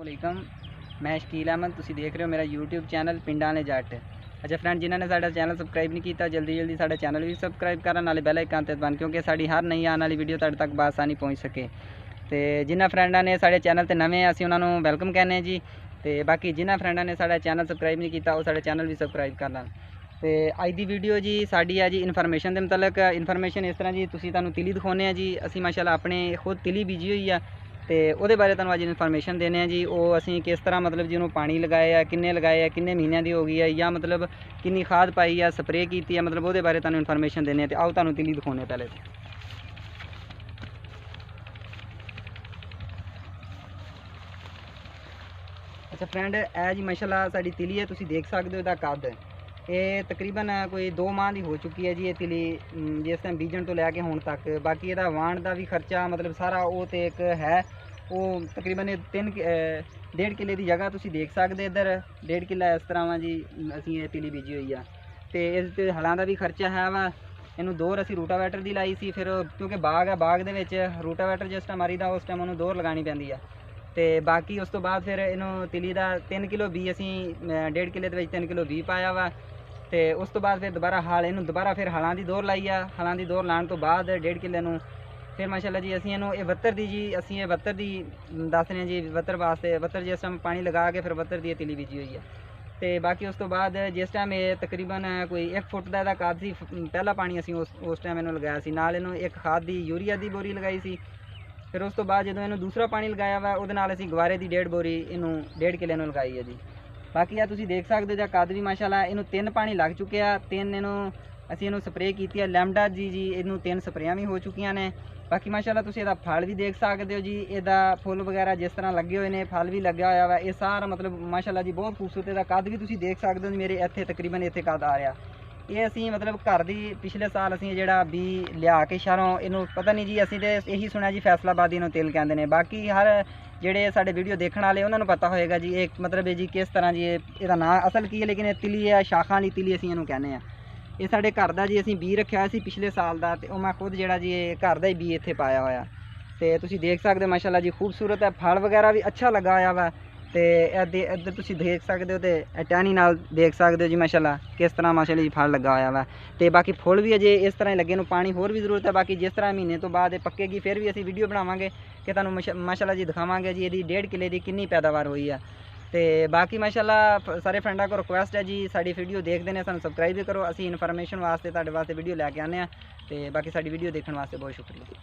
अस्सलाम मैं शकील अहमद तुसी देख रहे हो मेरा यूट्यूब चैनल पिंडां वाले जट। अच्छा फ्रेंड जिन्होंने साडा चैनल सबसक्राइब नहीं किया जल्दी जल्दी साडा चैनल भी सबसक्राइब करा नाले बेल आइकन ते दबान क्योंकि साडी हर नई आने वाली वीडियो तुहाडे तक बआसानी पहुँच सके। तो जिन्होंने फ्रेंडा ने साडे चैनल ते नवे असीं उन्होंने वैलकम कहने जी। तो बाकी जिन्होंने फ्रेंडा ने साडा चैनल सबसक्राइब नहीं किया वो साडे चैनल भी सबसक्राइब करना। तो अज की वीडियो जी साड़ी है जी इन्फॉर्मेशन के मुतलक इन्फॉर्मेशन इस तरह जी तुसी तुहानू तिली दिखाने जी असी माशाल्लाह अपने खुद तिली बीजी हुई है तो वो बारे तुहानू अज इन्फॉर्मेशन देने जी वो असी किस तरह मतलब जिन्होंने पानी लगाए है किन्ने लगाए है किन्ने महीनों की हो गई है या मतलब किन्नी खाद पाई है स्प्रे की है मतलब वो बारे तुहानू इन्फॉर्मेशन देने तो आओ तुहानू तिली दिखाने पहले। अच्छा फ्रेंड ए जी माशाल्लाह साड़ी तिली है तुसी देख सकते हो इसका कद ये तकरीबन कोई 2 माह की हो चुकी है जी ये तिली जिस टाइम बीजन तो लैके हुण तक। बाकी ये वाण का भी खर्चा मतलब सारा वो तो एक है वो तकरीबन 1.5 किले की जगह तुसी देख सकते इधर 1.5 किला इस तरह वा जी असी ये तिली बीजी हुई है। तो इस हलों का भी खर्चा है वा इनू दोर असी रूटावैटर की लाई सी फिर क्योंकि बाग है बाग के रूटावैटर जिस टाइम मारीदा उस टाइम उन्होंने दोर लगानी पैंदी है। तो बाकी उस तो बाद फिर इनू तिली का 3 किलो बी असी 1.5 किले 3 किलो बी पाया वा। तो उस तो बाद फिर दोबारा हल इनू दोबारा फिर हलों की दोर लाई है हलों की दोर लाने तो बाद 1.5 किले नू फिर माशाल्लाह जी असी इनू बत्तर की जी असी ये बत्तर की दस रहे जी बत्तर वास्ते बत्तर जिस टाइम पानी लगा के फिर बत्तर की तिली बीजी हुई है। तो बाकी उस तो बाद जिस टाइम ये तकरीबन कोई 1 फुट का कद सी पहला पानी असी उस टाइम इनू लगाया सी नाल इनू एक खाद की यूरिया की बोरी लगाई सी। फिर उस तो बाद जो इनू दूसरा पानी लगाया वा उहदे नाल असी गवारे की 1.5 बोरी इनू 1.5 किले नू लगाई है जी। बाकी यह तुसी देख सकते हो कद भी माशाल्लाह इनू 3 पानी लग चुके हैं 3 इनू असी इनू स्प्रे की है लैमडा जी इनू 3 स्प्रेयां भी हो चुकी ने। बाकी माशाल्लाह तुसी इहदा फल भी देख सकते हो जी इहदा फुल वगैरह जिस तरह लगे हुए हैं फल भी लग्या होया वा ये सारा मतलब माशाल्लाह जी बहुत खूबसूरत इहदा कद भी तुसी देख सकते हो मेरे इत्थे तकरीबन इत्थे कद आ रहा। ये असी मतलब घर की पिछले साल असी जिहड़ा बी लिया के शहरों इनू पता नहीं जी असी तो यही सुनिया जी फैसलाबादी इनू तिल कहते हैं। बाकी हर जेडे साडे वीडियो देखने वाले उन्होंने पता होएगा जी एक मतलब जी किस तरह जी ये नाम असल की है लेकिन ये तिली है शाखा वाली तिली असी इनू कहने हैं। ये साडे घर का जी असी बी रखा सी पिछले साल का तो मैं खुद जिहड़ा जी घर का ही बी इत्थे पाया होया। तो तुसी देख सकते हो माशाल्लाह जी खूबसूरत है फल वगैरह भी अच्छा लगा होया वा। तो इधर तुसी देख सकते हो तो टहनी नाल देख सकते हो जी माशाल्लाह किस तरह माशाल्लाह जी फल लगा होया वा। तो बाकी फुल भी अजे इस तरह लगे पानी होर भी जरूरत है बाकी जिस तरह महीने तो बाद पक्केगी फिर भी असी वीडियो बनावांगे कि तुहानू माशाल्लाह जी दिखावांगे जी ये 1.5 किले की कितनी पैदावार हुई है। तो बाकी माशाल्लाह सारे फ्रेंडा को रिक्वेस्ट है जी साड़ी वीडियो देखते हैं सानू सबसक्राइब भी करो असी इन्फॉर्मेशन वास्ते तुहाडे वास्ते वीडियो लैके आने। तो बाकी साड़ी वीडियो देखने वास्ते बहुत शुक्रिया।